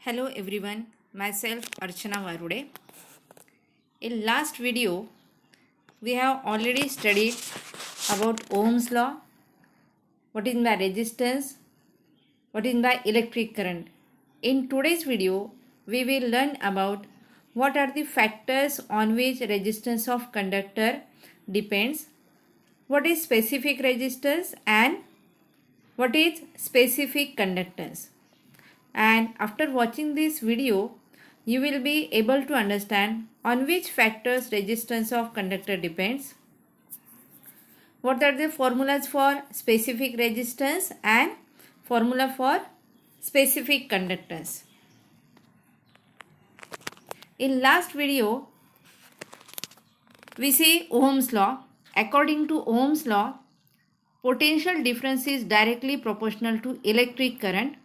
Hello everyone, myself Archana Varude. In last video, we have already studied about Ohm's law, what is by resistance, what is by electric current. In today's video, we will learn about what are the factors on which resistance of conductor depends, what is specific resistance and what is specific conductance. And after watching this video, you will be able to understand on which factors resistance of conductor depends, what are the formulas for specific resistance and formula for specific conductance. In last video, we see Ohm's law. According to Ohm's law, potential difference is directly proportional to electric current.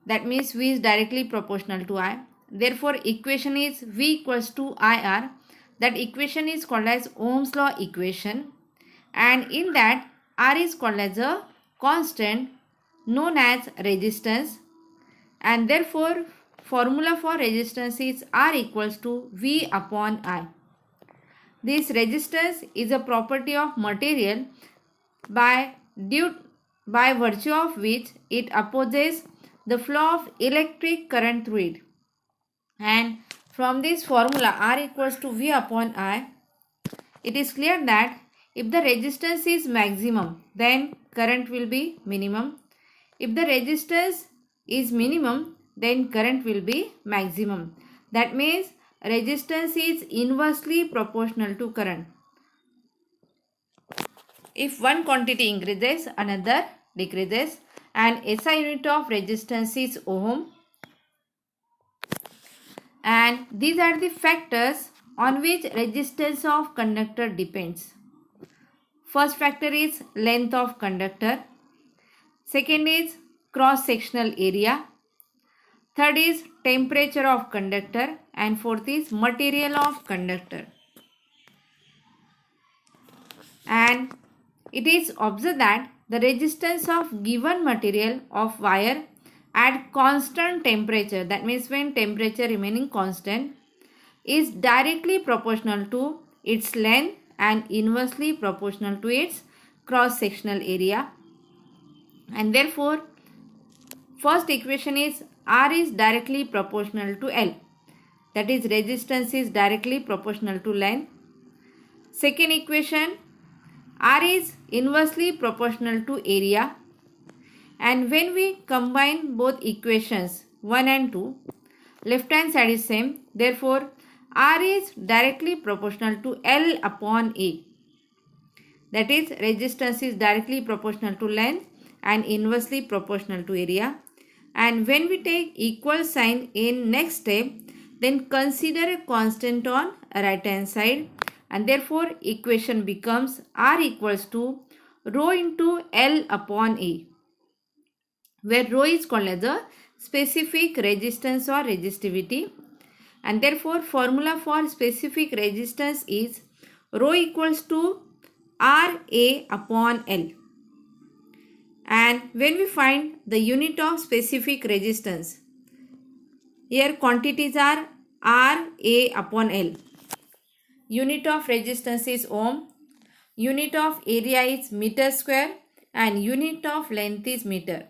That means V is directly proportional to I. Therefore, equation is V equals to IR. That equation is called as Ohm's law equation. And in that, R is called as a constant known as resistance. And therefore, formula for resistance is R equals to V upon I. This resistance is a property of material by virtue of which it opposes the flow of electric current through it. And from this formula R equals to V upon I, it is clear that if the resistance is maximum, then current will be minimum. If the resistance is minimum, then current will be maximum. That means resistance is inversely proportional to current. If one quantity increases, another decreases, and SI unit of resistance is ohm. And these are the factors on which resistance of conductor depends. First factor is length of conductor. Second is cross-sectional area. Third is temperature of conductor. And fourth is material of conductor. And it is observed that the resistance of given material of wire at constant temperature, that means when temperature remaining constant, is directly proportional to its length and inversely proportional to its cross-sectional area. And therefore, first equation is R is directly proportional to L. That is, resistance is directly proportional to length. Second equation, R is inversely proportional to area. And when we combine both equations 1 and 2, left hand side is same. Therefore, R is directly proportional to L upon A. That is, resistance is directly proportional to length and inversely proportional to area. And when we take equal sign in next step, then consider a constant on right hand side. And therefore, equation becomes R equals to rho into L upon A, where rho is called as the specific resistance or resistivity. And therefore, formula for specific resistance is rho equals to RA upon L. And when we find the unit of specific resistance, here quantities are RA upon L. Unit of resistance is ohm, unit of area is meter square, and unit of length is meter.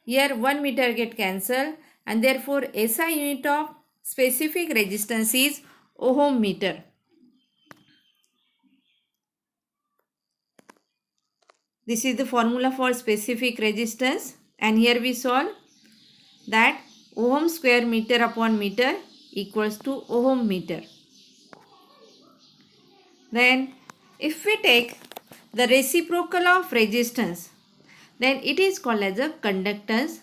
Here 1 meter get cancelled, and therefore SI unit of specific resistance is ohm meter. This is the formula for specific resistance, and here we solve that ohm square meter upon meter equals to ohm meter. Then if we take the reciprocal of resistance, then it is called as a conductance.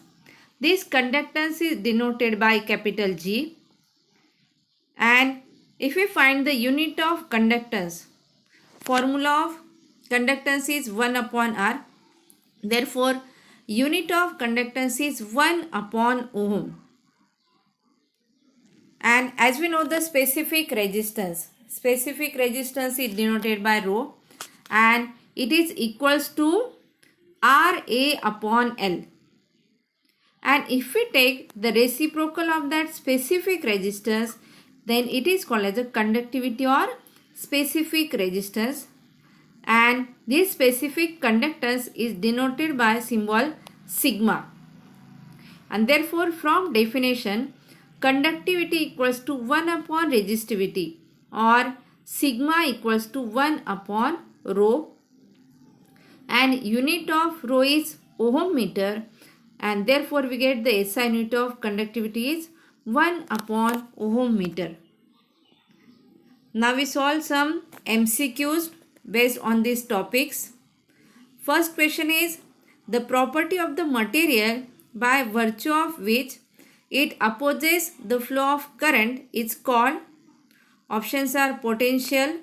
This conductance is denoted by capital G. And if we find the unit of conductance, formula of conductance is 1 upon R. Therefore, unit of conductance is 1 upon ohm. And as we know the specific resistance is denoted by rho, and it is equals to RA upon L. and if we take the reciprocal of that specific resistance, then it is called as a conductivity or specific resistance, and this specific conductance is denoted by symbol sigma. And therefore from definition, conductivity equals to 1 upon resistivity, or sigma equals to 1 upon rho, and unit of rho is ohm meter, and therefore we get the SI unit of conductivity is 1 upon ohm meter. Now we solve some MCQs based on these topics. First question is, the property of the material by virtue of which it opposes the flow of current is called. Options are potential,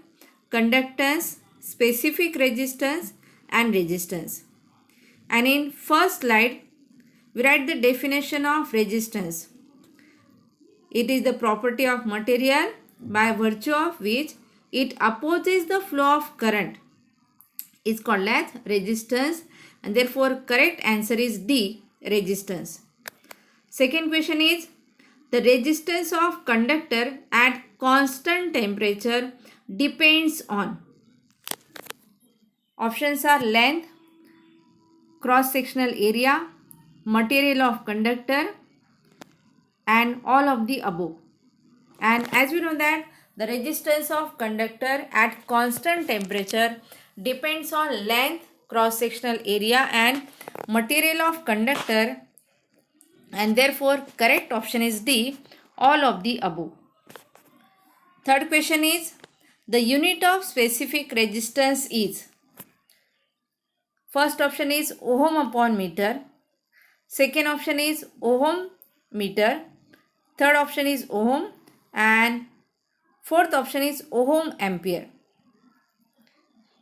conductance, specific resistance and resistance. And in first slide, we write the definition of resistance. It is the property of material by virtue of which it opposes the flow of current is called as resistance, and therefore correct answer is D, resistance. Second question is, the resistance of conductor at constant temperature depends on. Options are length, cross-sectional area, material of conductor, and all of the above. And as we know that the resistance of conductor at constant temperature depends on length, cross-sectional area and material of conductor, and therefore correct option is D, all of the above. Third question is, the unit of specific resistance is. First option is ohm upon meter. Second option is ohm meter. Third option is ohm, and fourth option is ohm ampere.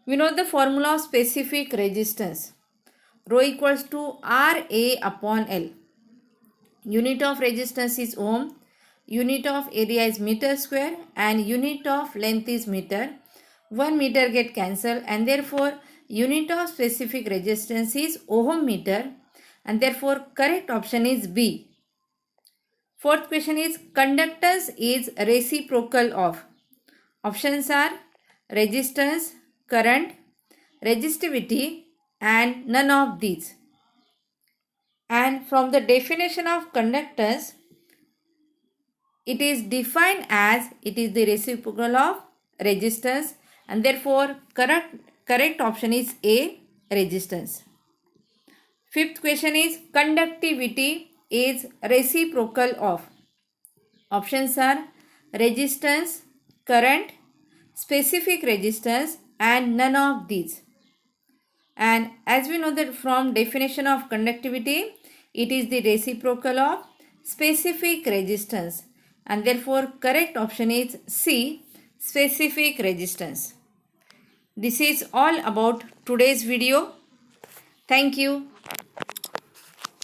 We know the formula of specific resistance. Rho equals to RA upon L. Unit of resistance is ohm, unit of area is meter square, and unit of length is meter. 1 meter get cancelled, and therefore unit of specific resistance is ohm meter, and therefore correct option is B. Fourth question is, conductance is reciprocal of. Options are resistance, current, resistivity and none of these. And from the definition of conductance, it is defined as it is the reciprocal of resistance, and therefore correct option is A, resistance. Fifth question is, conductivity is reciprocal of. Options are resistance, current, specific resistance and none of these. And as we know that from definition of conductivity, it is the reciprocal of specific resistance, and therefore correct option is C, specific resistance. This is all about today's video. Thank you.